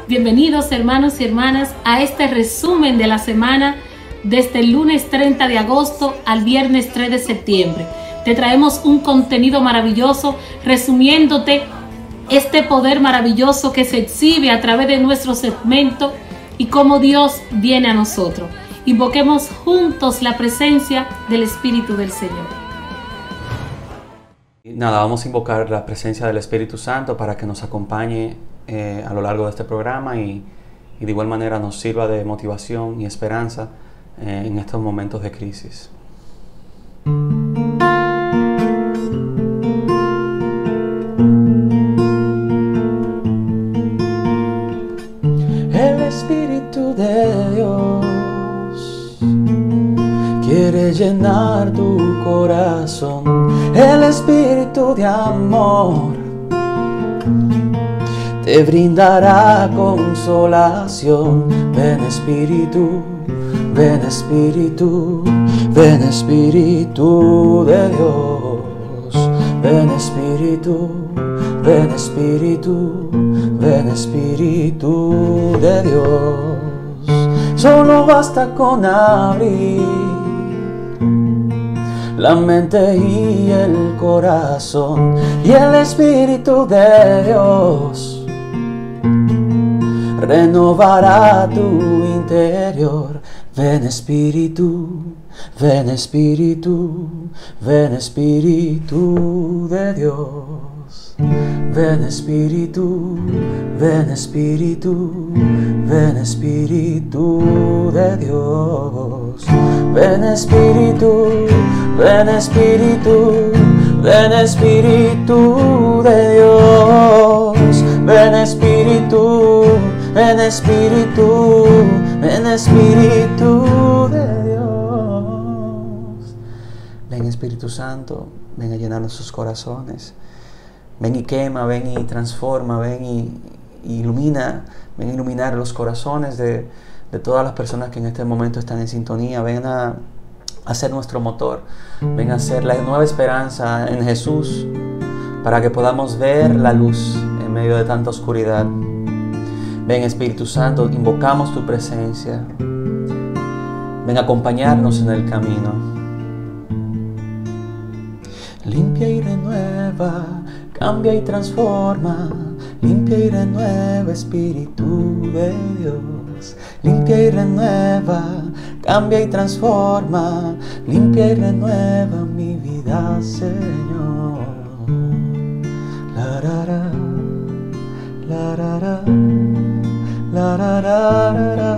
Bienvenidos hermanos y hermanas a este resumen de la semana desde el lunes 30 de agosto al viernes 3 de septiembre. Te traemos un contenido maravilloso resumiéndote este poder maravilloso que se exhibe a través de nuestro segmento y cómo Dios viene a nosotros. Invoquemos juntos la presencia del Espíritu del Señor. Nada, vamos a invocar la presencia del Espíritu Santo para que nos acompañe a lo largo de este programa y de igual manera nos sirva de motivación y esperanza en estos momentos de crisis. El Espíritu de Dios quiere llenar tu corazón. El Espíritu de amor te brindará consolación. Ven Espíritu, ven Espíritu, ven Espíritu de Dios. Ven Espíritu, ven Espíritu, ven Espíritu de Dios. Solo basta con abrir la mente y el corazón, y el Espíritu de Dios renovará tu interior. Ven Espíritu, ven Espíritu, ven Espíritu de Dios. Ven Espíritu, ven Espíritu, ven Espíritu de Dios. Ven Espíritu, ven Espíritu, ven Espíritu de Dios. Ven Espíritu, ven Espíritu, ven Espíritu de Dios. Ven Espíritu Santo, ven a llenar nuestros corazones. Ven y quema, ven y transforma, ven y ilumina, ven a iluminar los corazones de todas las personas que en este momento están en sintonía. Ven a ser nuestro motor, ven a ser la nueva esperanza en Jesús para que podamos ver la luz en medio de tanta oscuridad. Ven Espíritu Santo, invocamos tu presencia. Ven a acompañarnos en el camino. Limpia y renueva, cambia y transforma. Limpia y renueva, Espíritu de Dios. Limpia y renueva, cambia y transforma. Limpia y renueva mi vida, Señor. La ra ra, la ra ra, la ra ra ra ra.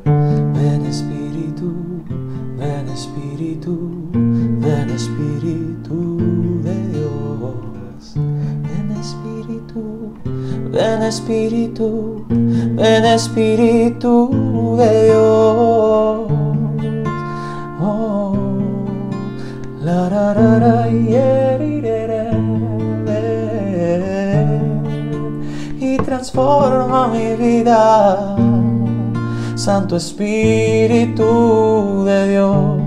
Ven Espíritu, ven Espíritu, ven Espíritu de Dios. Ven Espíritu, ven Espíritu, ven Espíritu de Dios. Oh, la ra ra ra, y transforma mi vida. Santo Espíritu de Dios,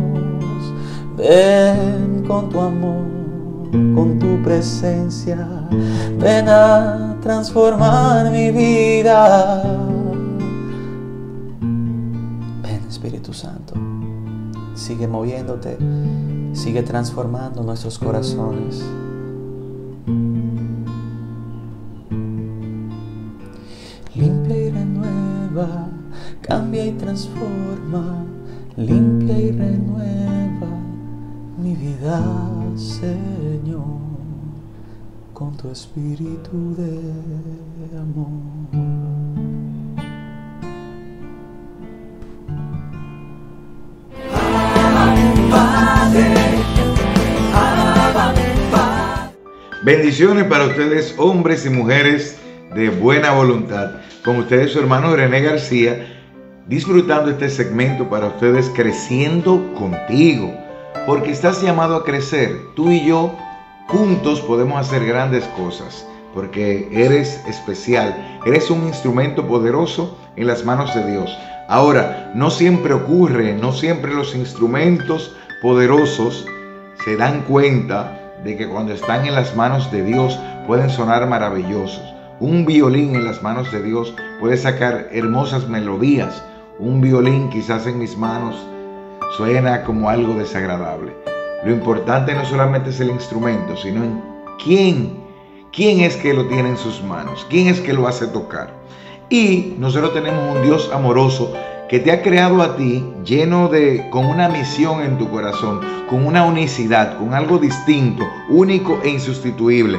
ven con tu amor, con tu presencia, ven a transformar mi vida. Ven Espíritu Santo, sigue moviéndote, sigue transformando nuestros corazones. Limpia y renueva, cambia y transforma. Limpia y renueva mi vida, Señor, con tu Espíritu de amor. Bendiciones para ustedes, hombres y mujeres de buena voluntad. Con ustedes su hermano René García, disfrutando este segmento para ustedes, creciendo contigo, porque estás llamado a crecer. Tú y yo juntos podemos hacer grandes cosas, porque eres especial, eres un instrumento poderoso en las manos de Dios. Ahora, no siempre ocurre, no siempre los instrumentos poderosos se dan cuenta de que cuando están en las manos de Dios pueden sonar maravillosos. Un violín en las manos de Dios puede sacar hermosas melodías. Un violín quizás en mis manos suena como algo desagradable. Lo importante no solamente es el instrumento, sino en quién es que lo tiene en sus manos, quién es que lo hace tocar. Y nosotros tenemos un Dios amoroso que te ha creado a ti con una misión en tu corazón, con una unicidad, con algo distinto, único e insustituible.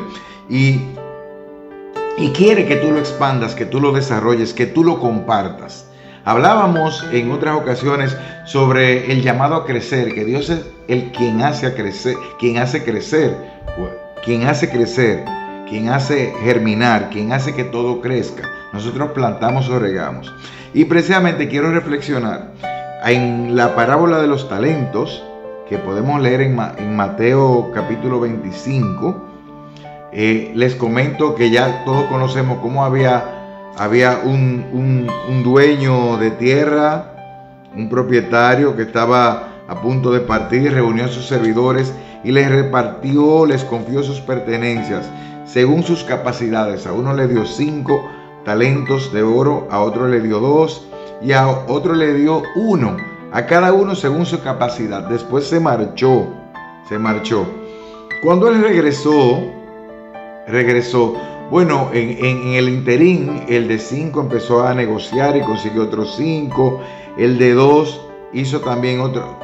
Y quiere que tú lo expandas, que tú lo desarrolles, que tú lo compartas. Hablábamos en otras ocasiones sobre el llamado a crecer, que Dios es quien hace crecer, quien hace germinar, quien hace que todo crezca. Nosotros plantamos o regamos. Y precisamente quiero reflexionar en la parábola de los talentos, que podemos leer en Mateo capítulo 25. Les comento que ya todos conocemos cómo había un dueño de tierra, un propietario que estaba a punto de partir, reunió a sus servidores y les confió sus pertenencias según sus capacidades. A uno le dio 5 talentos de oro, a otro le dio 2 y a otro le dio 1, a cada uno según su capacidad. Después se marchó. Cuando él regresó, bueno, en el interín, el de 5 empezó a negociar y consiguió otros 5. El de 2 hizo también otro,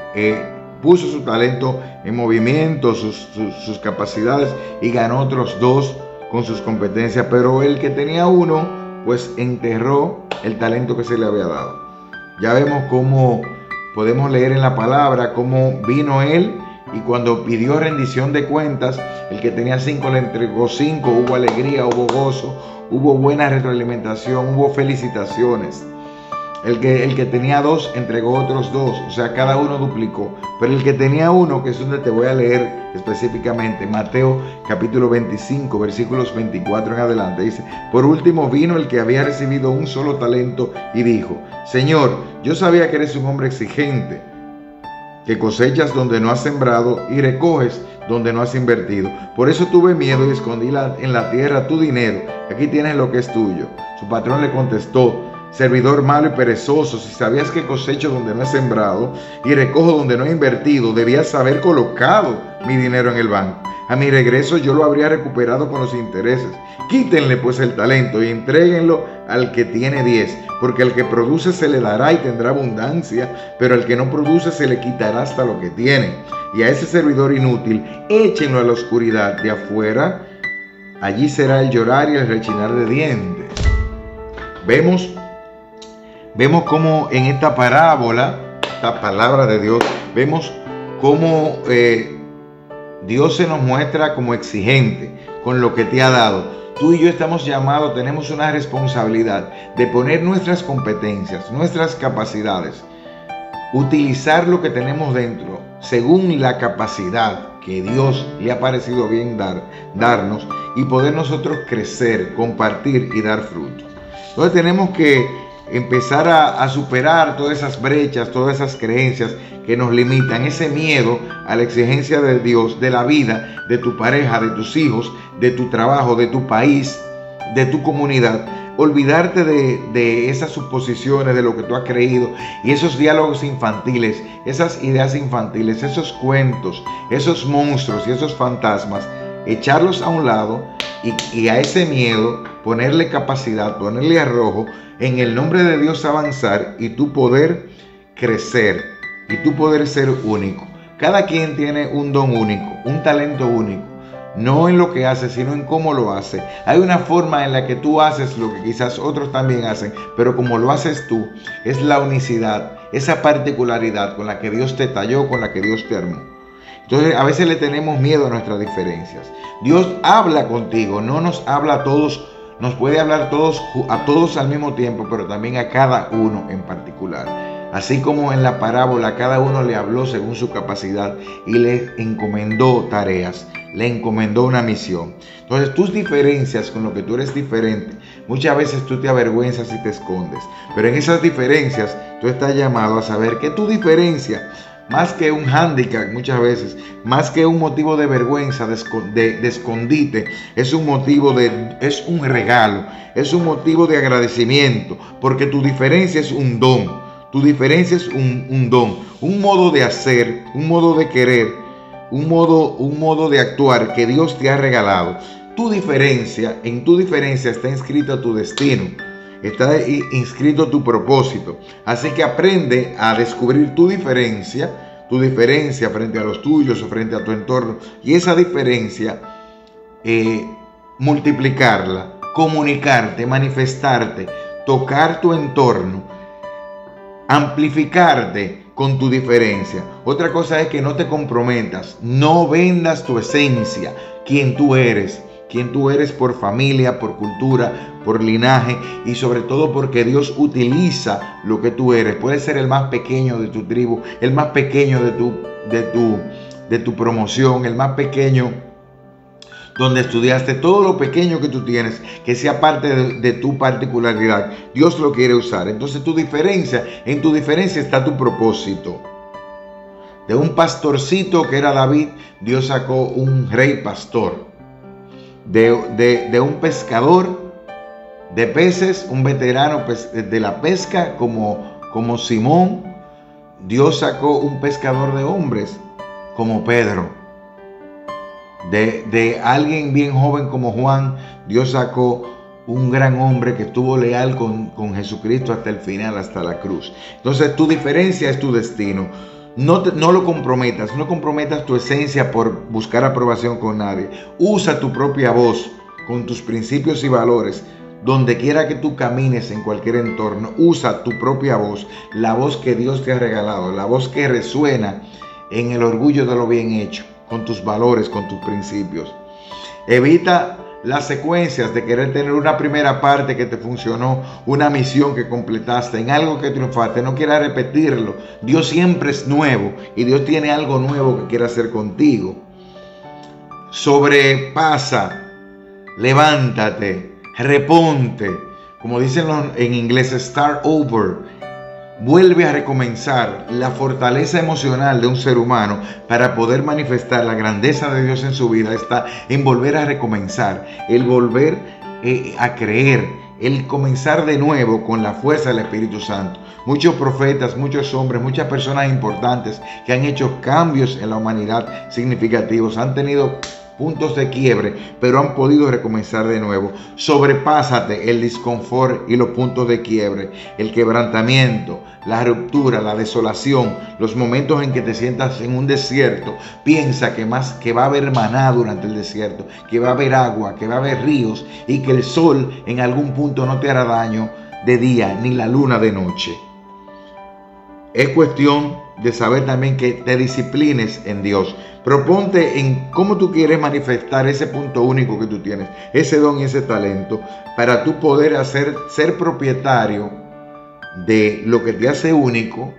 puso su talento en movimiento, sus capacidades, y ganó otros 2 con sus competencias. Pero el que tenía 1, pues enterró el talento que se le había dado. Ya vemos cómo podemos leer en la palabra cómo vino él. Y cuando pidió rendición de cuentas, el que tenía 5 le entregó 5, hubo alegría, hubo gozo, hubo buena retroalimentación, hubo felicitaciones. El que tenía 2 entregó otros 2, o sea, cada uno duplicó. Pero el que tenía 1, que es donde te voy a leer específicamente, Mateo capítulo 25, versículos 24 en adelante, dice: por último vino el que había recibido un solo talento y dijo: Señor, yo sabía que eres un hombre exigente, que cosechas donde no has sembrado y recoges donde no has invertido. Por eso tuve miedo y escondí en la tierra tu dinero. Aquí tienes lo que es tuyo. Su patrón le contestó: servidor malo y perezoso, si sabías que cosecho donde no he sembrado y recojo donde no he invertido, debías haber colocado mi dinero en el banco. A mi regreso yo lo habría recuperado con los intereses. Quítenle pues el talento y entréguenlo al que tiene 10, porque al que produce se le dará y tendrá abundancia, pero al que no produce se le quitará hasta lo que tiene. Y a ese servidor inútil échenlo a la oscuridad de afuera, allí será el llorar y el rechinar de dientes. Vemos cómo en esta parábola, esta palabra de Dios, vemos cómo Dios se nos muestra como exigente con lo que te ha dado. Tú y yo estamos llamados, tenemos una responsabilidad de poner nuestras competencias, nuestras capacidades, utilizar lo que tenemos dentro según la capacidad que Dios le ha parecido bien darnos, y poder nosotros crecer, compartir y dar fruto. Entonces tenemos que empezar a superar todas esas brechas, todas esas creencias que nos limitan, ese miedo a la exigencia de Dios, de la vida, de tu pareja, de tus hijos, de tu trabajo, de tu país, de tu comunidad. Olvidarte de esas suposiciones, de lo que tú has creído, y esos diálogos infantiles, esas ideas infantiles, esos cuentos, esos monstruos y esos fantasmas, echarlos a un lado y a ese miedo ponerle capacidad, ponerle arrojo, en el nombre de Dios avanzar y tú poder crecer y tú poder ser único. Cada quien tiene un don único, un talento único, no en lo que hace, sino en cómo lo hace. Hay una forma en la que tú haces lo que quizás otros también hacen, pero como lo haces tú, es la unicidad, esa particularidad con la que Dios te talló, con la que Dios te armó. Entonces a veces le tenemos miedo a nuestras diferencias. Dios habla contigo, no nos habla a todos. Nos puede hablar a todos al mismo tiempo, pero también a cada uno en particular. Así como en la parábola, cada uno le habló según su capacidad y le encomendó tareas, le encomendó una misión. Entonces tus diferencias con lo que tú eres diferente, muchas veces tú te avergüenzas y te escondes. Pero en esas diferencias tú estás llamado a saber que tu diferencia más que un hándicap muchas veces, más que un motivo de vergüenza, de escondite, es un regalo, es un motivo de agradecimiento, porque tu diferencia es un don, tu diferencia es un don, un modo de hacer, un modo de querer, un modo de actuar que Dios te ha regalado. En tu diferencia está inscrito tu destino, está inscrito tu propósito. Así que aprende a descubrir tu diferencia frente a los tuyos o frente a tu entorno, y esa diferencia multiplicarla, comunicarte, manifestarte, tocar tu entorno, amplificarte con tu diferencia. Otra cosa es que no te comprometas, no vendas tu esencia, quién tú eres por familia, por cultura, por linaje, y sobre todo porque Dios utiliza lo que tú eres. Puedes ser el más pequeño de tu tribu, el más pequeño de tu promoción, el más pequeño donde estudiaste, todo lo pequeño que tú tienes, que sea parte de tu particularidad, Dios lo quiere usar. Entonces en tu diferencia está tu propósito. De un pastorcito que era David, Dios sacó un rey pastor. De un pescador de peces, un veterano de la pesca como Simón, Dios sacó un pescador de hombres como Pedro. De alguien bien joven como Juan, Dios sacó un gran hombre que estuvo leal con Jesucristo hasta el final, hasta la cruz. Entonces tu diferencia es tu destino. No lo comprometas, no comprometas tu esencia por buscar aprobación con nadie. Usa tu propia voz con tus principios y valores. Donde quiera que tú camines en cualquier entorno, usa tu propia voz, la voz que Dios te ha regalado, la voz que resuena en el orgullo de lo bien hecho, con tus valores, con tus principios. Evita las secuencias de querer tener una primera parte que te funcionó, una misión que completaste, en algo que triunfaste. No quieras repetirlo. Dios siempre es nuevo y Dios tiene algo nuevo que quiere hacer contigo. Sobrepasa, levántate, reponte. Como dicen en inglés, start over. Vuelve a recomenzar. La fortaleza emocional de un ser humano para poder manifestar la grandeza de Dios en su vida está en volver a recomenzar, el volver a creer, el comenzar de nuevo con la fuerza del Espíritu Santo. Muchos profetas, muchos hombres, muchas personas importantes que han hecho cambios en la humanidad significativos, han tenido puntos de quiebre, pero han podido recomenzar de nuevo. Sobrepásate el disconfort y los puntos de quiebre, el quebrantamiento, la ruptura, la desolación, los momentos en que te sientas en un desierto. Piensa que va a haber maná durante el desierto, que va a haber agua, que va a haber ríos, y que el sol en algún punto no te hará daño de día, ni la luna de noche. Es cuestión de saber también que te disciplines en Dios. Proponte en cómo tú quieres manifestar ese punto único que tú tienes, ese don y ese talento, para tú poder ser propietario de lo que te hace único,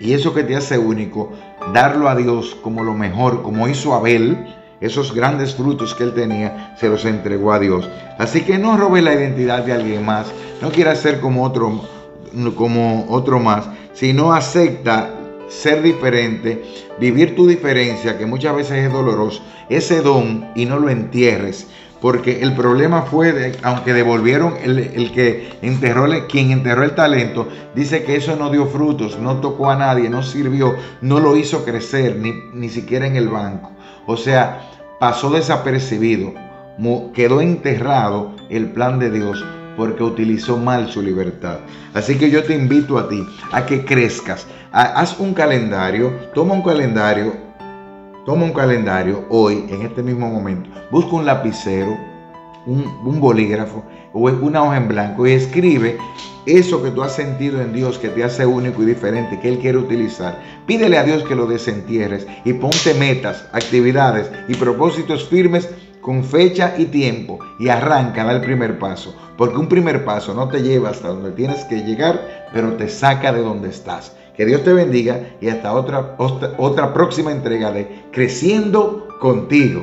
y eso que te hace único, darlo a Dios como lo mejor, como hizo Abel. Esos grandes frutos que él tenía, se los entregó a Dios. Así que no robes la identidad de alguien más, no quieras ser como otro más, sino acepta ser diferente, vivir tu diferencia, que muchas veces es doloroso, ese don, y no lo entierres, porque el problema fue, aunque devolvieron quien enterró el talento, dice que eso no dio frutos, no tocó a nadie, no sirvió, no lo hizo crecer, ni siquiera en el banco. O sea, pasó desapercibido, quedó enterrado el plan de Dios, porque utilizó mal su libertad. Así que yo te invito a ti a que crezcas. Haz un calendario, toma un calendario hoy, en este mismo momento. Busca un lapicero, un bolígrafo o una hoja en blanco y escribe eso que tú has sentido en Dios, que te hace único y diferente, que Él quiere utilizar. Pídele a Dios que lo desentierres y ponte metas, actividades y propósitos firmes con fecha y tiempo, y arranca, da el primer paso, porque un primer paso no te lleva hasta donde tienes que llegar, pero te saca de donde estás. Que Dios te bendiga y hasta otra próxima entrega de Creciendo Contigo.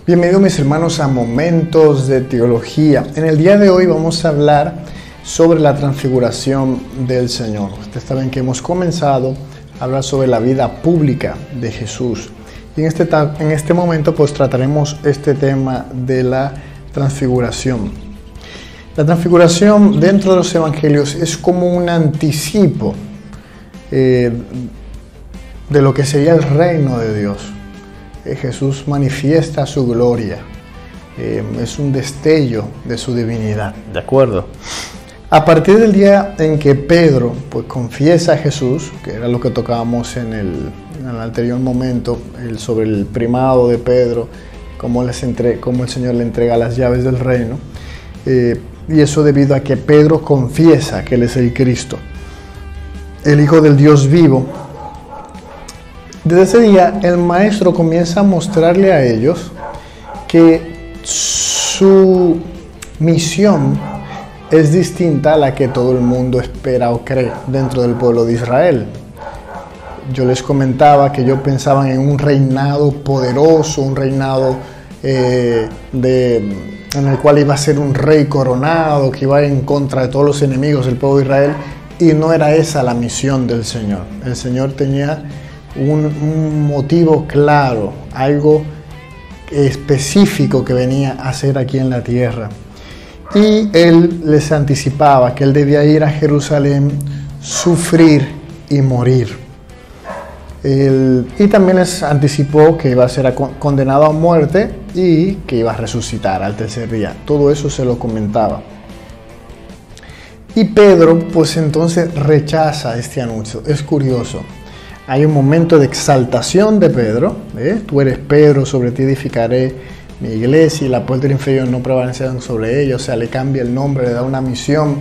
Bienvenidos mis hermanos a Momentos de Teología. En el día de hoy vamos a hablar sobre la transfiguración del Señor. Ustedes saben que hemos comenzado a hablar sobre la vida pública de Jesús. Y en este momento pues trataremos este tema de la transfiguración. La transfiguración dentro de los evangelios es como un anticipo de lo que sería el reino de Dios. Jesús manifiesta su gloria, es un destello de su divinidad, ¿de acuerdo? A partir del día en que Pedro pues confiesa a Jesús, que era lo que tocábamos en el anterior momento, sobre el primado de Pedro, cómo el Señor le entrega las llaves del reino, y eso debido a que Pedro confiesa que Él es el Cristo, el Hijo del Dios vivo. Desde ese día el maestro comienza a mostrarle a ellos que su misión es distinta a la que todo el mundo espera o cree dentro del pueblo de Israel. Yo les comentaba que ellos pensaban en un reinado poderoso, un reinado en el cual iba a ser un rey coronado, que iba en contra de todos los enemigos del pueblo de Israel, y no era esa la misión del Señor. El Señor tenía un motivo claro, algo específico que venía a hacer aquí en la tierra. Y Él les anticipaba que Él debía ir a Jerusalén, sufrir y morir. Y también les anticipó que iba a ser condenado a muerte y que iba a resucitar al tercer día. Todo eso se lo comentaba. Y Pedro, pues entonces rechaza este anuncio. Es curioso. Hay un momento de exaltación de Pedro. Tú eres Pedro, sobre ti edificaré mi iglesia y la puerta del infierno no prevalecerán sobre ella. O sea, le cambia el nombre, le da una misión.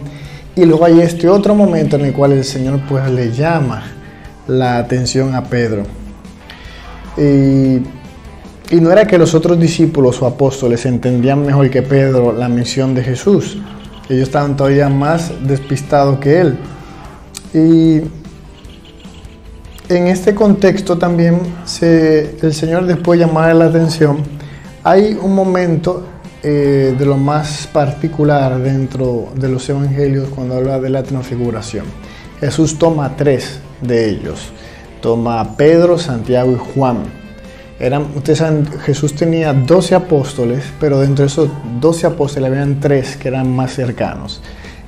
Y luego hay este otro momento en el cual el Señor pues le llama la atención a Pedro. Y no era que los otros discípulos o apóstoles entendían mejor que Pedro la misión de Jesús. Ellos estaban todavía más despistados que él. Y en este contexto también el Señor después de llamar la atención, hay un momento de lo más particular dentro de los evangelios cuando habla de la transfiguración. Jesús toma 3 de ellos. Toma a Pedro, Santiago y Juan. Ustedes saben, Jesús tenía 12 apóstoles, pero dentro de esos 12 apóstoles habían 3 que eran más cercanos.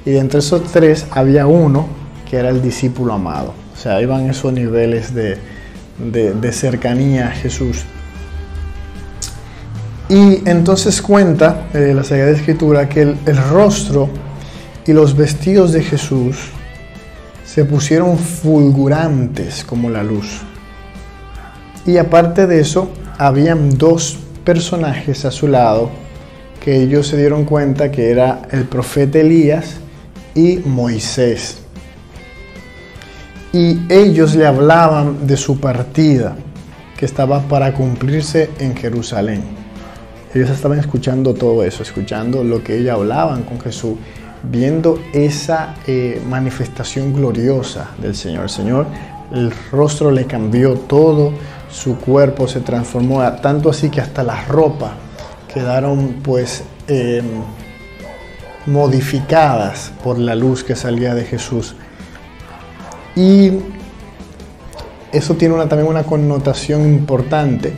Y dentro de esos 3 había uno que era el discípulo amado. O sea, iban esos niveles de cercanía a Jesús. Y entonces cuenta la Sagrada Escritura que el rostro y los vestidos de Jesús se pusieron fulgurantes como la luz. Y aparte de eso, habían 2 personajes a su lado que ellos se dieron cuenta que era el profeta Elías y Moisés. Y ellos le hablaban de su partida, que estaba para cumplirse en Jerusalén. Ellos estaban escuchando todo eso, escuchando lo que ellos hablaban con Jesús, viendo esa manifestación gloriosa del Señor. El Señor, el rostro le cambió todo, su cuerpo se transformó, tanto así que hasta las ropas quedaron pues modificadas por la luz que salía de Jesús. Y eso tiene también una connotación importante,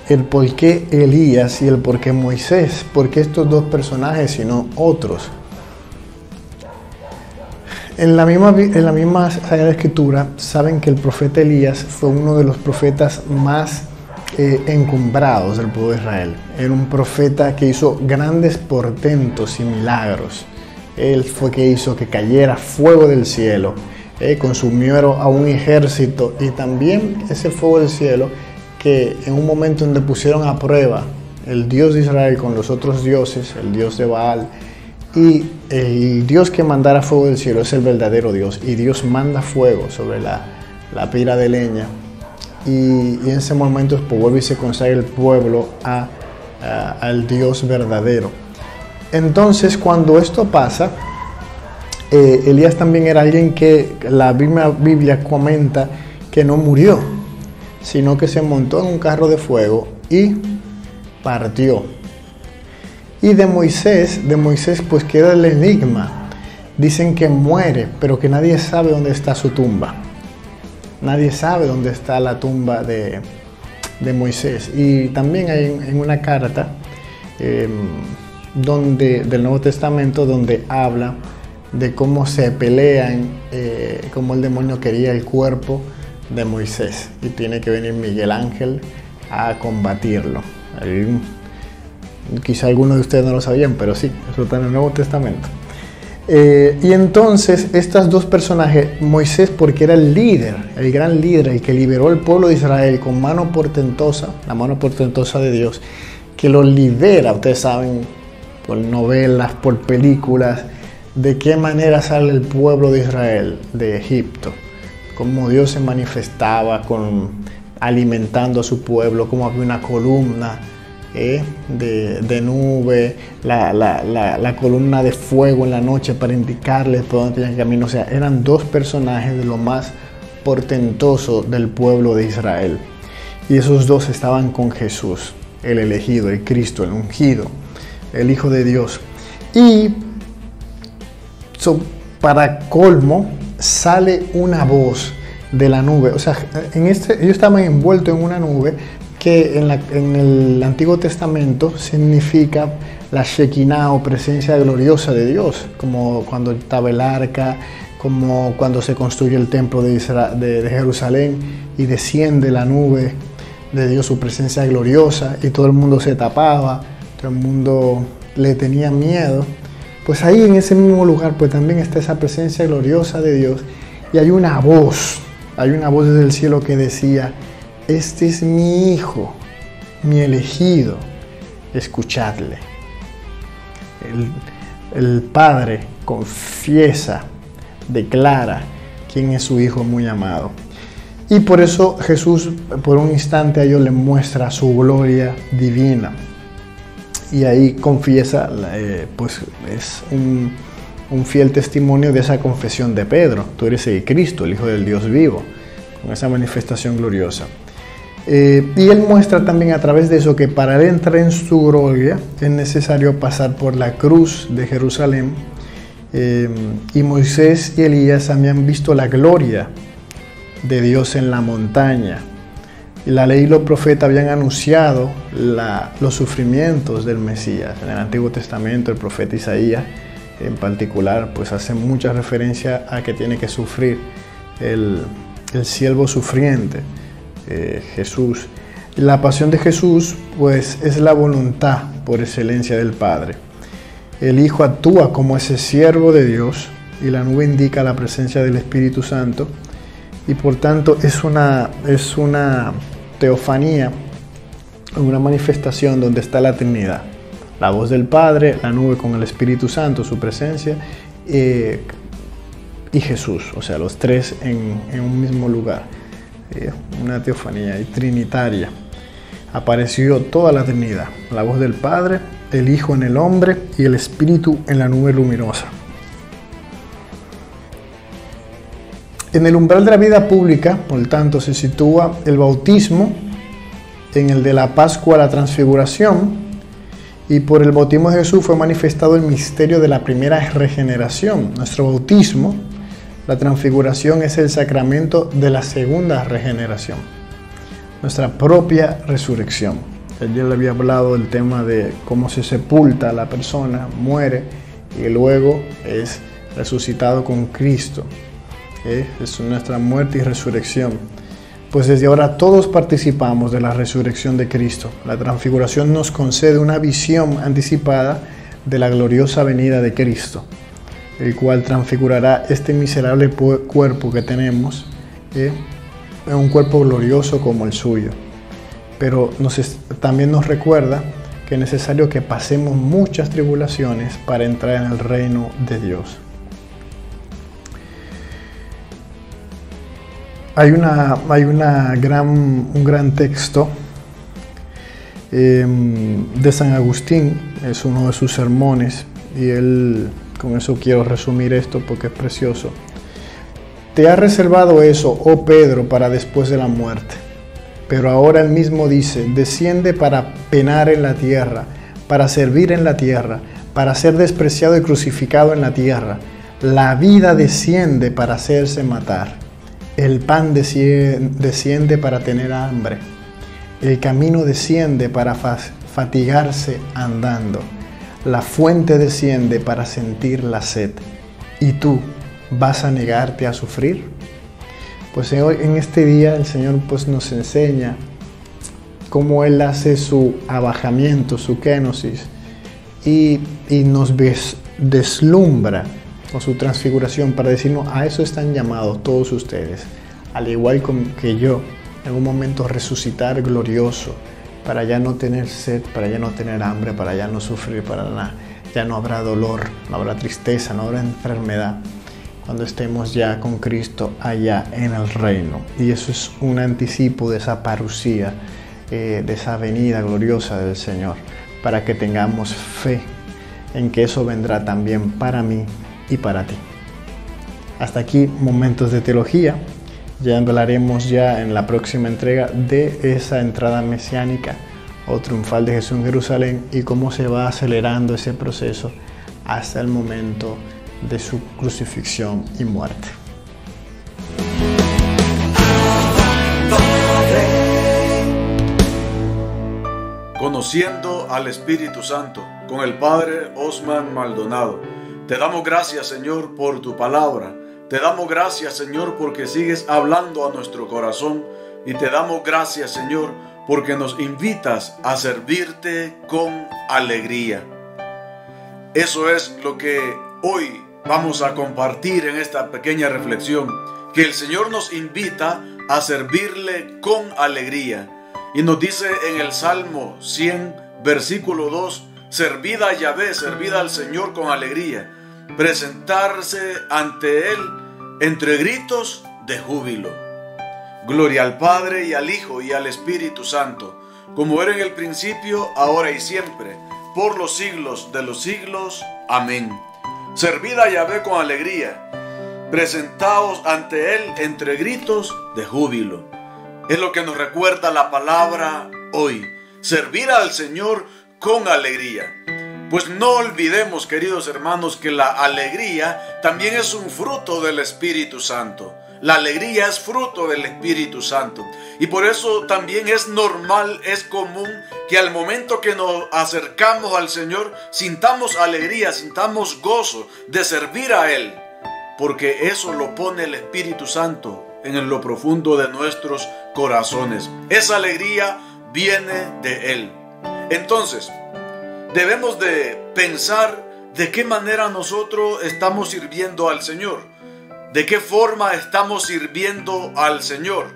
el por qué Elías y el por qué Moisés, por qué estos 2 personajes y no otros. En la misma Sagrada Escritura saben que el profeta Elías fue uno de los profetas más encumbrados del pueblo de Israel. Era un profeta que hizo grandes portentos y milagros. Él fue que hizo que cayera fuego del cielo, consumió a un ejército, y también ese fuego del cielo que en un momento donde pusieron a prueba el Dios de Israel con los otros dioses, el Dios de Baal, y el Dios que mandara fuego del cielo es el verdadero Dios, y Dios manda fuego sobre la pira de leña, y en ese momento pues vuelve y se consagra el pueblo al Dios verdadero. Entonces cuando esto pasa, Elías también era alguien que la Biblia comenta que no murió, sino que se montó en un carro de fuego y partió. Y de Moisés pues queda el enigma. Dicen que muere, pero que nadie sabe dónde está su tumba. Nadie sabe dónde está la tumba de Moisés. Y también hay en una carta del Nuevo Testamento donde habla de cómo se pelean, cómo el demonio quería el cuerpo de Moisés y tiene que venir Miguel Ángel a combatirlo. Quizá algunos de ustedes no lo sabían, pero sí, eso está en el Nuevo Testamento. Y entonces estos dos personajes, Moisés porque era el líder, el gran líder, el que liberó al pueblo de Israel con mano portentosa, la mano portentosa de Dios, que lo libera, ustedes saben, por novelas, por películas, de qué manera sale el pueblo de Israel de Egipto, cómo Dios se manifestaba alimentando a su pueblo, cómo había una columna de nube, la columna de fuego en la noche para indicarles por dónde tenían que caminar. O sea, eran dos personajes de lo más portentoso del pueblo de Israel. Y esos dos estaban con Jesús, el elegido, el Cristo, el ungido, el Hijo de Dios. Y para colmo, sale una voz de la nube. O sea, ellos estaban envueltos en una nube que en el Antiguo Testamento significa la Shekinah o presencia gloriosa de Dios, como cuando estaba el arca, como cuando se construye el templo de Jerusalén y desciende la nube de Dios, su presencia gloriosa, y todo el mundo se tapaba, todo el mundo le tenía miedo. Pues ahí en ese mismo lugar pues también está esa presencia gloriosa de Dios, y hay una voz desde el cielo que decía: este es mi Hijo, mi elegido, escuchadle. El Padre confiesa, declara quién es su Hijo muy amado. Y por eso Jesús por un instante a ellos le muestra su gloria divina. Y ahí confiesa, pues es un fiel testimonio de esa confesión de Pedro: tú eres el Cristo, el Hijo del Dios vivo, con esa manifestación gloriosa. Y él muestra también a través de eso que para él entrar en su gloria es necesario pasar por la cruz de Jerusalén. Y Moisés y Elías habían visto la gloria de Dios en la montaña. Y la ley y los profetas habían anunciado los sufrimientos del Mesías. En el Antiguo Testamento el profeta Isaías en particular pues hace mucha referencia a que tiene que sufrir el siervo sufriente, Jesús. La pasión de Jesús pues es la voluntad por excelencia del Padre. El Hijo actúa como ese siervo de Dios y la nube indica la presencia del Espíritu Santo, y por tanto es una teofanía, una manifestación donde está la Trinidad, la voz del Padre, la nube con el Espíritu Santo, su presencia, y Jesús, o sea, los tres en un mismo lugar. Una teofanía y trinitaria. Apareció toda la Trinidad, la voz del Padre, el Hijo en el hombre y el Espíritu en la nube luminosa. En el umbral de la vida pública, por tanto, se sitúa el bautismo, en el de la Pascua la transfiguración, y por el bautismo de Jesús fue manifestado el misterio de la primera regeneración. Nuestro bautismo, la transfiguración, es el sacramento de la segunda regeneración, nuestra propia resurrección. Ayer le había hablado del tema de cómo se sepulta a la persona, muere y luego es resucitado con Cristo. Es nuestra muerte y resurrección. Pues desde ahora todos participamos de la resurrección de Cristo. La transfiguración nos concede una visión anticipada de la gloriosa venida de Cristo, el cual transfigurará este miserable cuerpo que tenemos, en un cuerpo glorioso como el suyo. Pero también nos recuerda que es necesario que pasemos muchas tribulaciones para entrar en el reino de Dios. Hay un gran texto de San Agustín, es uno de sus sermones, y con eso quiero resumir esto porque es precioso. Te ha reservado eso, oh Pedro, para después de la muerte. Pero ahora Él mismo dice, desciende para penar en la tierra, para servir en la tierra, para ser despreciado y crucificado en la tierra. La vida desciende para hacerse matar. El pan desciende para tener hambre. El camino desciende para fatigarse andando. La fuente desciende para sentir la sed. ¿Y tú vas a negarte a sufrir? Pues hoy, en este día, el Señor pues nos enseña cómo Él hace su abajamiento, su kenosis, y nos deslumbra con su transfiguración para decirnos, a eso están llamados todos ustedes, al igual que yo, en un momento resucitar glorioso, para ya no tener sed, para ya no tener hambre, para ya no sufrir, para nada. Ya no habrá dolor, no habrá tristeza, no habrá enfermedad, cuando estemos ya con Cristo allá en el reino. Y eso es un anticipo de esa parusía, de esa venida gloriosa del Señor, para que tengamos fe en que eso vendrá también para mí y para ti. Hasta aquí Momentos de Teología. Ya hablaremos ya en la próxima entrega de esa entrada mesiánica o triunfal de Jesús en Jerusalén y cómo se va acelerando ese proceso hasta el momento de su crucifixión y muerte. Conociendo al Espíritu Santo, con el Padre Osman Maldonado. Te damos gracias, Señor, por tu palabra. Te damos gracias, Señor, porque sigues hablando a nuestro corazón. Y te damos gracias, Señor, porque nos invitas a servirte con alegría. Eso es lo que hoy vamos a compartir en esta pequeña reflexión, que el Señor nos invita a servirle con alegría. Y nos dice en el Salmo 100, versículo 2, servid a Yahvé, servid al Señor con alegría, presentarse ante Él entre gritos de júbilo. Gloria al Padre y al Hijo y al Espíritu Santo, como era en el principio, ahora y siempre, por los siglos de los siglos. Amén. Servid a Yahvé con alegría, presentaos ante Él entre gritos de júbilo. Es lo que nos recuerda la palabra hoy, servir al Señor con alegría. Pues no olvidemos, queridos hermanos, que la alegría también es un fruto del Espíritu Santo. La alegría es fruto del Espíritu Santo. Y por eso también es normal, es común que al momento que nos acercamos al Señor, sintamos alegría, sintamos gozo de servir a Él. Porque eso lo pone el Espíritu Santo en lo profundo de nuestros corazones. Esa alegría viene de Él. Entonces, debemos de pensar de qué manera nosotros estamos sirviendo al Señor. ¿De qué forma estamos sirviendo al Señor?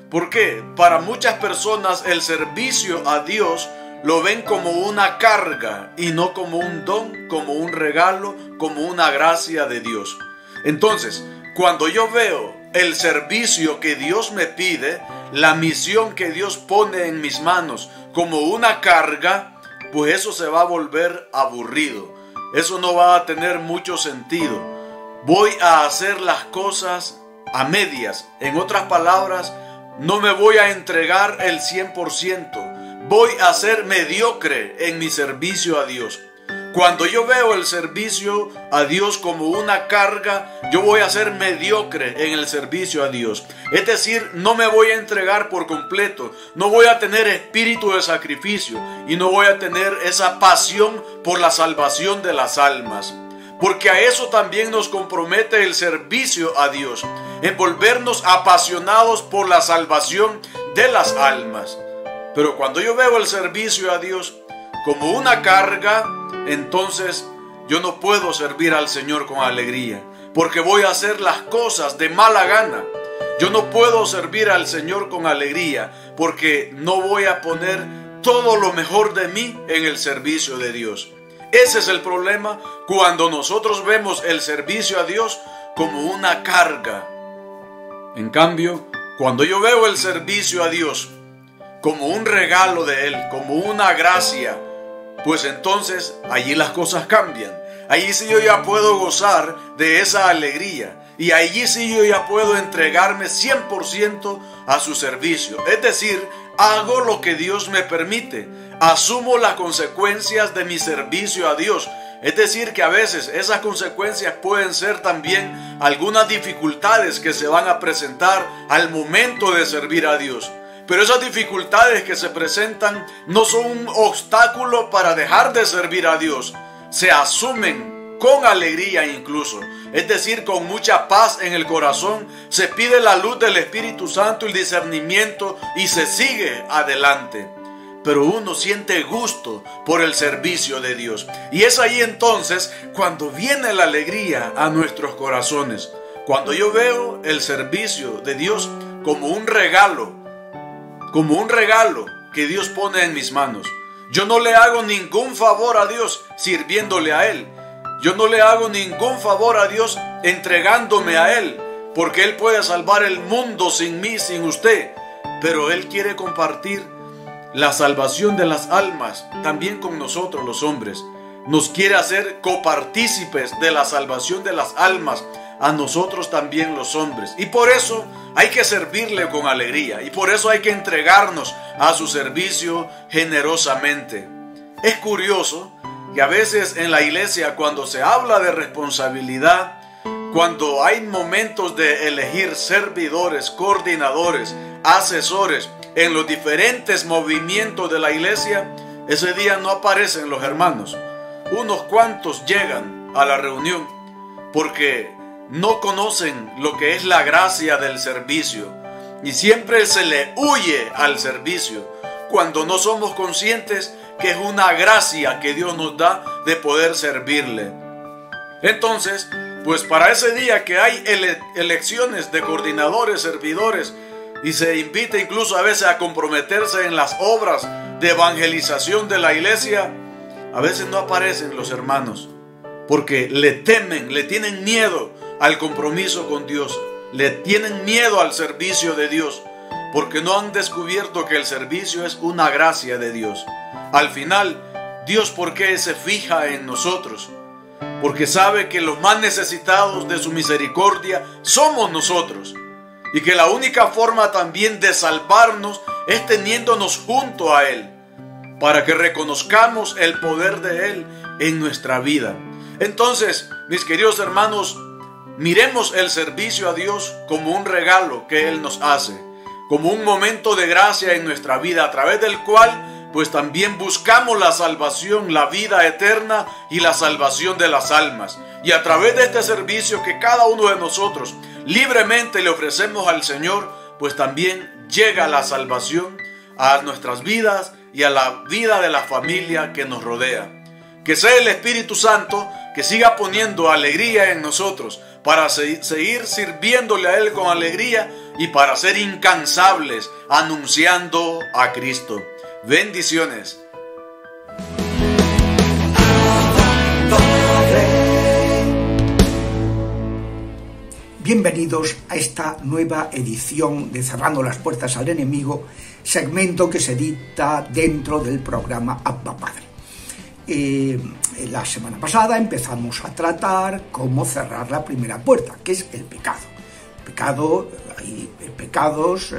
Porque para muchas personas el servicio a Dios lo ven como una carga y no como un don, como un regalo, como una gracia de Dios. Entonces, cuando yo veo el servicio que Dios me pide, la misión que Dios pone en mis manos como una carga, pues eso se va a volver aburrido. Eso no va a tener mucho sentido. Voy a hacer las cosas a medias. En otras palabras, no me voy a entregar el 100%. Voy a ser mediocre en mi servicio a Dios. Cuando yo veo el servicio a Dios como una carga, yo voy a ser mediocre en el servicio a Dios. Es decir, no me voy a entregar por completo, no voy a tener espíritu de sacrificio y no voy a tener esa pasión por la salvación de las almas. Porque a eso también nos compromete el servicio a Dios, en volvernos apasionados por la salvación de las almas. Pero cuando yo veo el servicio a Dios como una carga, entonces yo no puedo servir al Señor con alegría, porque voy a hacer las cosas de mala gana. Yo no puedo servir al Señor con alegría, porque no voy a poner todo lo mejor de mí en el servicio de Dios. Ese es el problema cuando nosotros vemos el servicio a Dios como una carga. En cambio, cuando yo veo el servicio a Dios como un regalo de Él, como una gracia, pues entonces allí las cosas cambian. allí sí yo ya puedo gozar de esa alegría. Y allí sí yo ya puedo entregarme 100% a su servicio. Es decir, hago lo que Dios me permite. Asumo las consecuencias de mi servicio a Dios. Es decir, que a veces esas consecuencias pueden ser también algunas dificultades que se van a presentar al momento de servir a Dios. Pero esas dificultades que se presentan no son un obstáculo para dejar de servir a Dios. Se asumen con alegría incluso. Es decir, con mucha paz en el corazón, se pide la luz del Espíritu Santo, el discernimiento y se sigue adelante. Pero uno siente gusto por el servicio de Dios. Y es ahí entonces cuando viene la alegría a nuestros corazones. Cuando yo veo el servicio de Dios como un regalo que Dios pone en mis manos. Yo no le hago ningún favor a Dios sirviéndole a Él. Yo no le hago ningún favor a Dios entregándome a Él, porque Él puede salvar el mundo sin mí, sin usted. Pero Él quiere compartir la salvación de las almas también con nosotros los hombres. Nos quiere hacer copartícipes de la salvación de las almas a nosotros también los hombres. Y por eso hay que servirle con alegría. Y por eso hay que entregarnos a su servicio generosamente. Es curioso que a veces en la iglesia, cuando se habla de responsabilidad, cuando hay momentos de elegir servidores, coordinadores, asesores en los diferentes movimientos de la iglesia, ese día no aparecen los hermanos. Unos cuantos llegan a la reunión porque no conocen lo que es la gracia del servicio y siempre se le huye al servicio cuando no somos conscientes que es una gracia que Dios nos da de poder servirle. Entonces, pues para ese día que hay elecciones de coordinadores, servidores, y se invita incluso a veces a comprometerse en las obras de evangelización de la iglesia, a veces no aparecen los hermanos, porque le temen, le tienen miedo al compromiso con Dios, le tienen miedo al servicio de Dios, porque no han descubierto que el servicio es una gracia de Dios. Al final, Dios, ¿por qué se fija en nosotros? Porque sabe que los más necesitados de su misericordia somos nosotros, y que la única forma también de salvarnos es teniéndonos junto a Él, para que reconozcamos el poder de Él en nuestra vida. Entonces, mis queridos hermanos, miremos el servicio a Dios como un regalo que Él nos hace, como un momento de gracia en nuestra vida, a través del cual pues también buscamos la salvación, la vida eterna y la salvación de las almas. Y a través de este servicio que cada uno de nosotros libremente le ofrecemos al Señor, pues también llega la salvación a nuestras vidas y a la vida de la familia que nos rodea. Que sea el Espíritu Santo que siga poniendo alegría en nosotros para seguir sirviéndole a Él con alegría y para ser incansables anunciando a Cristo. Bendiciones. Bienvenidos a esta nueva edición de Cerrando las Puertas al Enemigo, segmento que se dicta dentro del programa Abba Padre. La semana pasada empezamos a tratar cómo cerrar la primera puerta, que es el pecado. Hay pecados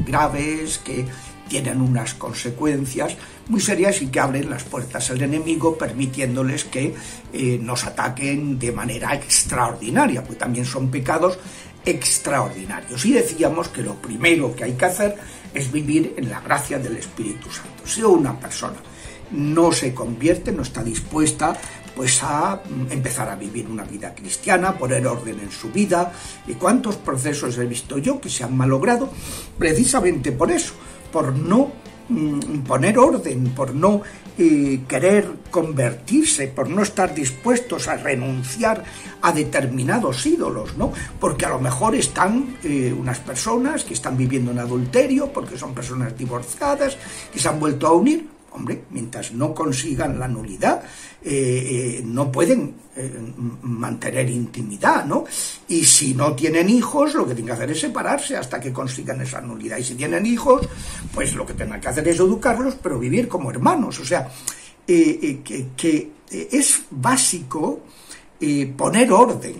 graves que tienen unas consecuencias muy serias y que abren las puertas al enemigo, permitiéndoles que nos ataquen de manera extraordinaria, porque también son pecados extraordinarios. Y decíamos que lo primero que hay que hacer es vivir en la gracia del Espíritu Santo. Si una persona no se convierte, no está dispuesta pues a empezar a vivir una vida cristiana, poner orden en su vida, y cuántos procesos he visto yo que se han malogrado precisamente por eso, por no poner orden, por no querer convertirse, por no estar dispuestos a renunciar a determinados ídolos, ¿no? Porque a lo mejor están unas personas que están viviendo en adulterio, porque son personas divorciadas, que se han vuelto a unir. Hombre, mientras no consigan la nulidad, no pueden mantener intimidad, ¿no? Y si no tienen hijos, lo que tienen que hacer es separarse hasta que consigan esa nulidad. Y si tienen hijos, pues lo que tendrán que hacer es educarlos, pero vivir como hermanos. O sea, que es básico poner orden,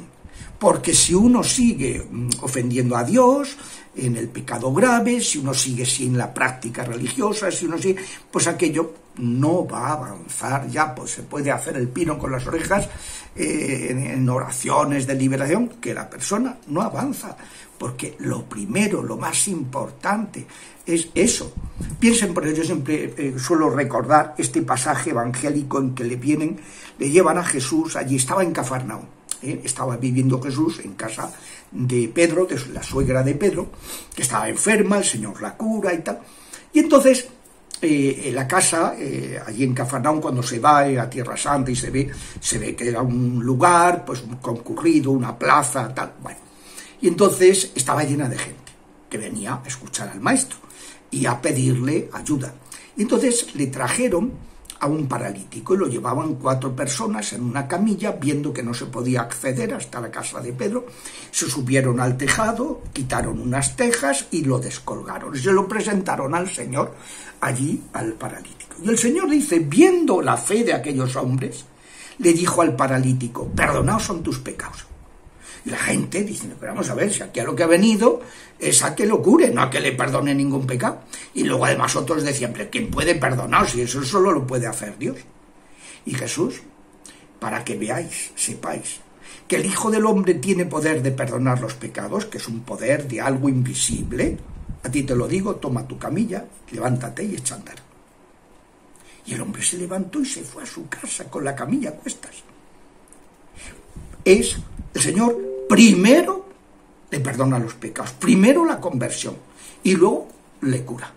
porque si uno sigue ofendiendo a Dios en el pecado grave, si uno sigue sin la práctica religiosa, si uno sigue, pues aquello no va a avanzar ya, pues se puede hacer el pino con las orejas en oraciones de liberación, que la persona no avanza, porque lo primero, lo más importante es eso. Piensen, por eso yo siempre suelo recordar este pasaje evangélico en que le llevan a Jesús, allí estaba en Cafarnaúm, estaba viviendo Jesús en casa de Pedro, de la suegra de Pedro, que estaba enferma, el Señor la cura y tal, y entonces en la casa, allí en Cafarnaúm, cuando se va a Tierra Santa y se ve que era un lugar pues concurrido, una plaza, tal, bueno, y entonces estaba llena de gente que venía a escuchar al maestro y a pedirle ayuda. Y entonces le trajeron a un paralítico y lo llevaban 4 personas en una camilla, viendo que no se podía acceder hasta la casa de Pedro. Se subieron al tejado, quitaron unas tejas y lo descolgaron. Y se lo presentaron al Señor allí, al paralítico. Y el Señor dice, viendo la fe de aquellos hombres, le dijo al paralítico, perdonados son tus pecados. Y la gente dice, pero vamos a ver, si aquí a lo que ha venido es a que lo cure, no a que le perdone ningún pecado. Y luego además otros decían, pero ¿quién puede perdonar si eso solo lo puede hacer Dios? Y Jesús, para que veáis, sepáis, que el Hijo del Hombre tiene poder de perdonar los pecados, que es un poder de algo invisible, a ti te lo digo, toma tu camilla, levántate y echa a andar. Y el hombre se levantó y se fue a su casa con la camilla a cuestas. El Señor primero le perdona los pecados, primero la conversión y luego le cura.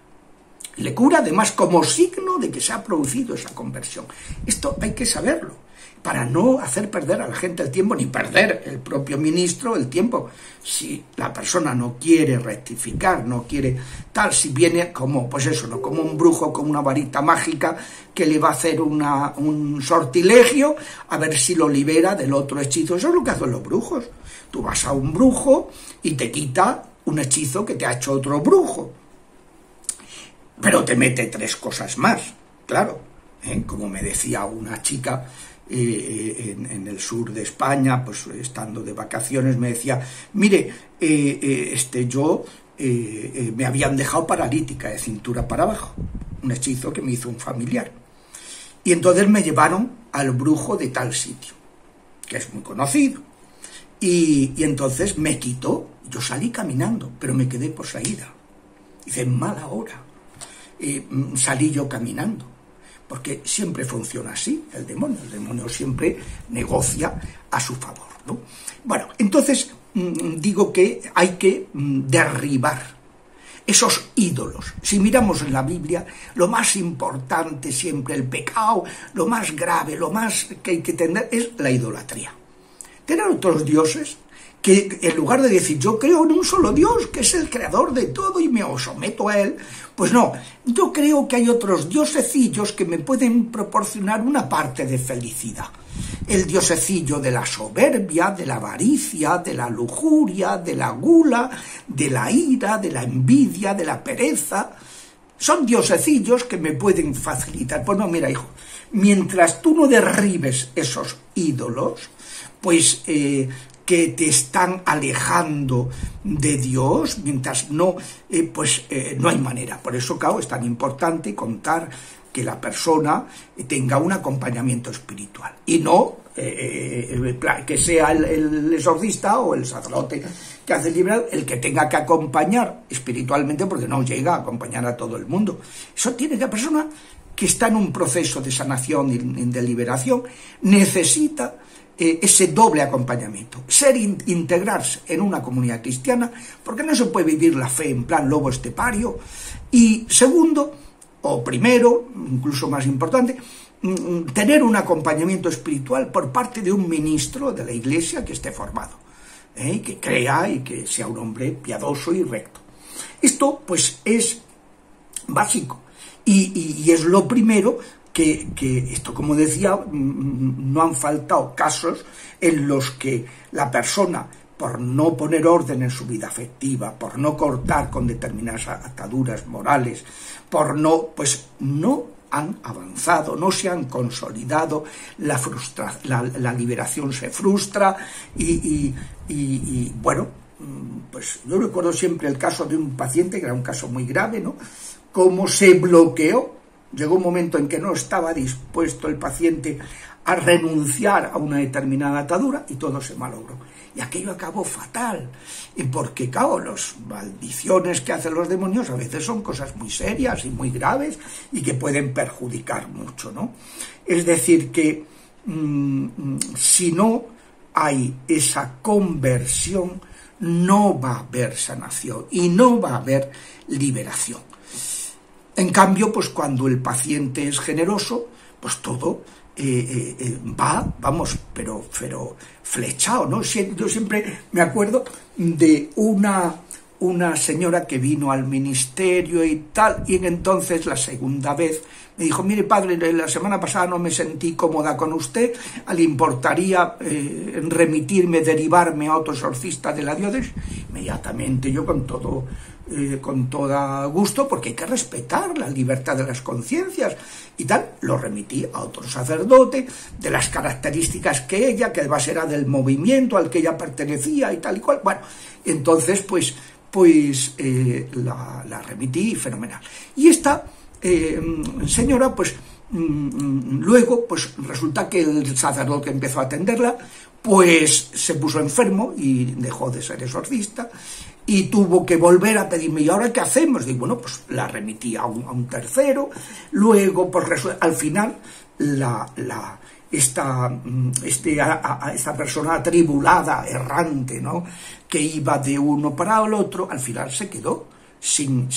Le cura además como signo de que se ha producido esa conversión. Esto hay que saberlo, para no hacer perder a la gente el tiempo, ni perder el propio ministro el tiempo. Si la persona no quiere rectificar, no quiere tal, si viene como, pues eso, no como un brujo con una varita mágica que le va a hacer un sortilegio a ver si lo libera del otro hechizo. Eso es lo que hacen los brujos. Tú vas a un brujo y te quita un hechizo que te ha hecho otro brujo, pero te mete 3 cosas más, claro, como me decía una chica en el sur de España, pues estando de vacaciones, me decía, mire, yo me habían dejado paralítica de cintura para abajo, un hechizo que me hizo un familiar, y entonces me llevaron al brujo de tal sitio, que es muy conocido, y entonces me quitó, yo salí caminando, pero me quedé poseída, dice, mala hora, salí yo caminando, porque siempre funciona así el demonio siempre negocia a su favor, ¿no? Bueno, entonces digo que hay que derribar esos ídolos. Si miramos en la Biblia, lo más importante siempre, el pecado, lo más grave, lo más que hay que tener es la idolatría. Tener otros dioses que en lugar de decir yo creo en un solo Dios, que es el creador de todo y me someto a él, pues no, yo creo que hay otros diosecillos que me pueden proporcionar una parte de felicidad. El diosecillo de la soberbia, de la avaricia, de la lujuria, de la gula, de la ira, de la envidia, de la pereza. Son diosecillos que me pueden facilitar. Pues no, mira, hijo, mientras tú no derribes esos ídolos, pues que te están alejando de Dios, mientras no, no hay manera. Por eso, claro, es tan importante contar que la persona tenga un acompañamiento espiritual y no que sea el exorcista o el sacerdote que hace liberar el que tenga que acompañar espiritualmente, porque no llega a acompañar a todo el mundo. Eso tiene que la persona que está en un proceso de sanación y de liberación necesita ese doble acompañamiento, integrarse en una comunidad cristiana, porque no se puede vivir la fe en plan lobo estepario, y segundo, o primero, incluso más importante, tener un acompañamiento espiritual por parte de un ministro de la Iglesia que esté formado, que crea y que sea un hombre piadoso y recto. Esto pues es básico y es lo primero que esto, como decía, no han faltado casos en los que la persona, por no poner orden en su vida afectiva, por no cortar con determinadas ataduras morales, por no han avanzado, no se han consolidado, la liberación se frustra y bueno, pues yo recuerdo siempre el caso de un paciente, que era un caso muy grave, ¿no? Cómo se bloqueó, llegó un momento en que no estaba dispuesto el paciente a renunciar a una determinada atadura y todo se malogró. Y aquello acabó fatal, porque claro, las maldiciones que hacen los demonios a veces son cosas muy serias y muy graves y que pueden perjudicar mucho, ¿no? Es decir, que si no hay esa conversión, no va a haber sanación y no va a haber liberación. En cambio, pues cuando el paciente es generoso, pues todo va, vamos, pero flechado, ¿no? Yo siempre me acuerdo de una señora que vino al ministerio y tal, y entonces la segunda vez me dijo: mire, padre, la semana pasada no me sentí cómoda con usted, ¿le importaría remitirme, derivarme a otro exorcista de la diócesis? Inmediatamente yo con todo gusto, porque hay que respetar la libertad de las conciencias y tal, lo remití a otro sacerdote de las características que además era del movimiento al que ella pertenecía y tal y cual. Bueno, entonces pues la remití, fenomenal. Y esta señora, pues luego pues resulta que el sacerdote empezó a atenderla, pues se puso enfermo y dejó de ser exorcista y tuvo que volver a pedirme: ¿y ahora qué hacemos? Digo, bueno, pues la remití a un tercero. Luego, pues al final esta persona atribulada, errante, ¿no?, que iba de uno para el otro, al final se quedó sin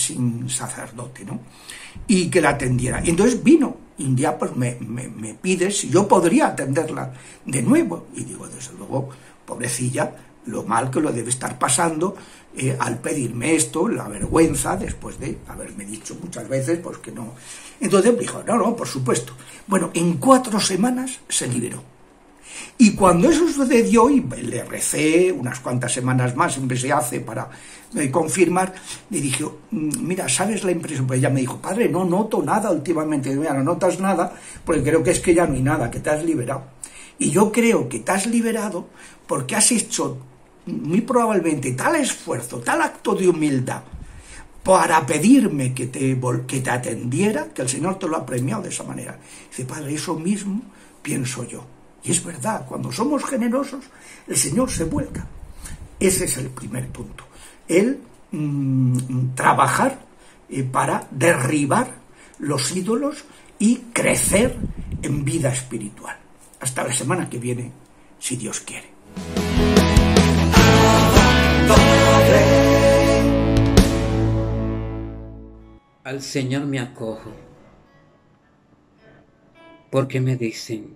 sacerdote, ¿no?, y que la atendiera. Y entonces vino, y un día pues me pide si yo podría atenderla de nuevo. Y digo, desde luego, pobrecilla, lo mal que lo debe estar pasando al pedirme esto, la vergüenza, después de haberme dicho muchas veces pues que no. Entonces me dijo: no, por supuesto. Bueno, en 4 semanas se liberó. Y cuando eso sucedió, y le recé unas cuantas semanas más, siempre se hace para confirmar, le dije: mira, ¿sabes la impresión? Pues ella me dijo: padre, no noto nada últimamente. Mira, no notas nada, porque creo que es que ya no hay nada, que te has liberado. Y yo creo que te has liberado porque has hecho muy probablemente tal esfuerzo, tal acto de humildad para pedirme que te atendiera, que el Señor te lo ha premiado de esa manera. Dice: padre, eso mismo pienso yo. Y es verdad, cuando somos generosos, el Señor se vuelca. Ese es el primer punto. El trabajar para derribar los ídolos y crecer en vida espiritual. Hasta la semana que viene, si Dios quiere. Al Señor me acojo, porque me dicen: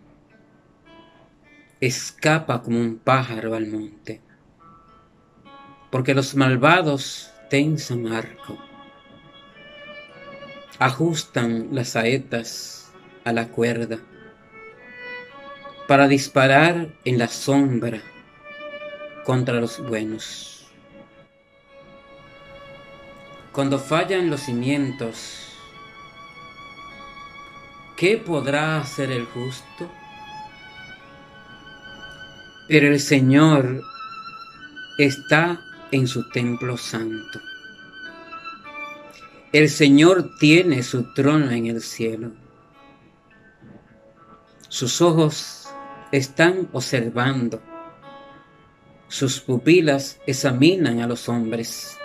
escapa como un pájaro al monte, porque los malvados tensan arco, ajustan las saetas a la cuerda para disparar en la sombra contra los buenos. Cuando fallan los cimientos, ¿qué podrá hacer el justo? Pero el Señor está en su templo santo. El Señor tiene su trono en el cielo. Sus ojos están observando. Sus pupilas examinan a los hombres.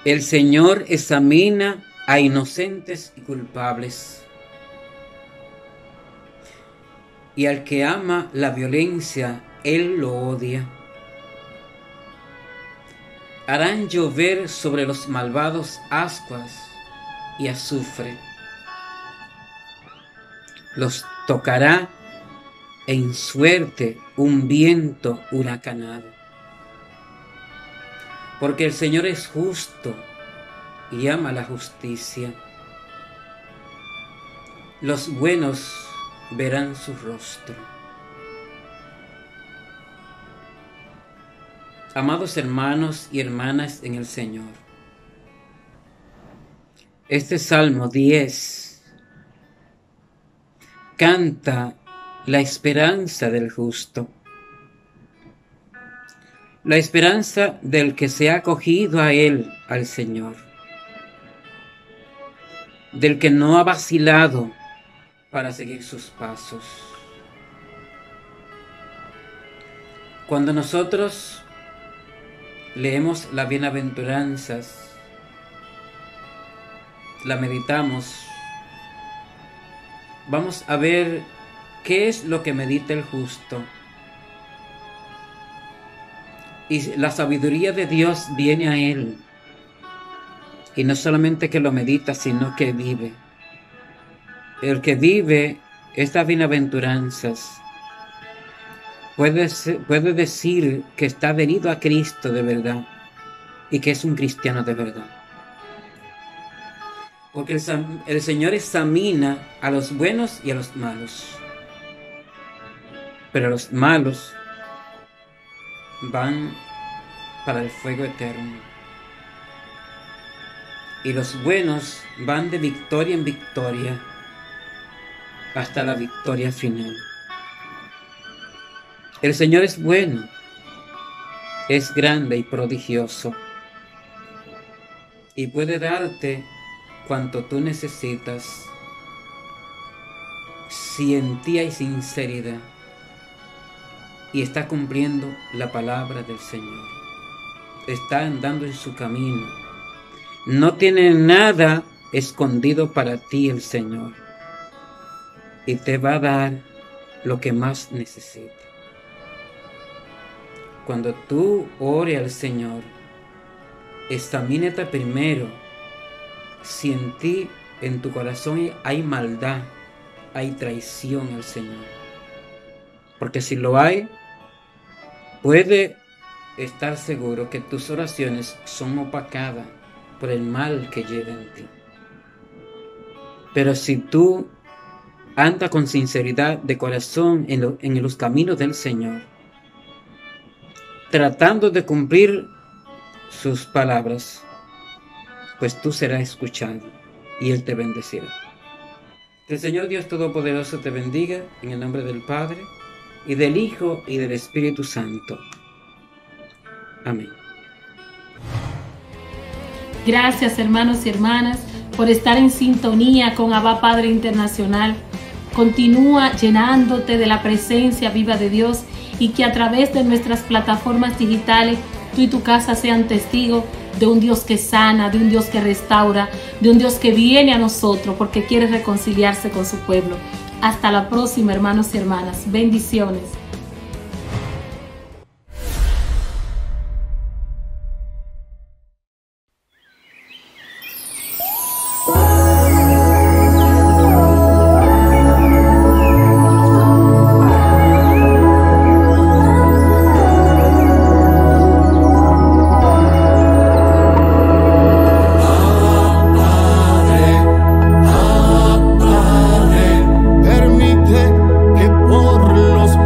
El Señor examina a inocentes y culpables. Y al que ama la violencia, Él lo odia. Harán llover sobre los malvados ascuas y azufre. Los tocará en suerte un viento huracanado. Porque el Señor es justo y ama la justicia. Los buenos verán su rostro. Amados hermanos y hermanas en el Señor, este Salmo 10 canta la esperanza del justo, la esperanza del que se ha acogido a Él, al Señor, del que no ha vacilado para seguir sus pasos. Cuando nosotros leemos las bienaventuranzas, la meditamos, vamos a ver qué es lo que medita el justo. Y la sabiduría de Dios viene a él. Y no solamente que lo medita, sino que vive. El que vive estas bienaventuranzas puede decir que está adherido a Cristo de verdad y que es un cristiano de verdad. Porque el Señor examina a los buenos y a los malos. Pero los malos van para el fuego eterno. Y los buenos van de victoria en victoria hasta la victoria final. El Señor es bueno, es grande y prodigioso, y puede darte cuanto tú necesitas si en ti hay sinceridad y está cumpliendo la palabra del Señor, está andando en su camino. No tiene nada escondido para ti el Señor, y te va a dar lo que más necesitas. Cuando tú ores al Señor, examínate primero si en ti, en tu corazón hay maldad, hay traición al Señor. Porque si lo hay, puede estar seguro que tus oraciones son opacadas por el mal que lleva en ti. Pero si tú andas con sinceridad de corazón en los caminos del Señor, tratando de cumplir sus palabras, pues tú serás escuchado y Él te bendecirá. Que el Señor Dios Todopoderoso te bendiga en el nombre del Padre, y del Hijo, y del Espíritu Santo. Amén. Gracias, hermanos y hermanas, por estar en sintonía con Abba Padre Internacional. Continúa llenándote de la presencia viva de Dios, y que a través de nuestras plataformas digitales tú y tu casa sean testigos de un Dios que sana, de un Dios que restaura, de un Dios que viene a nosotros porque quiere reconciliarse con su pueblo. Hasta la próxima, hermanos y hermanas. Bendiciones. Permite que por los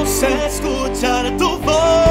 Queremos escuchar tu voz.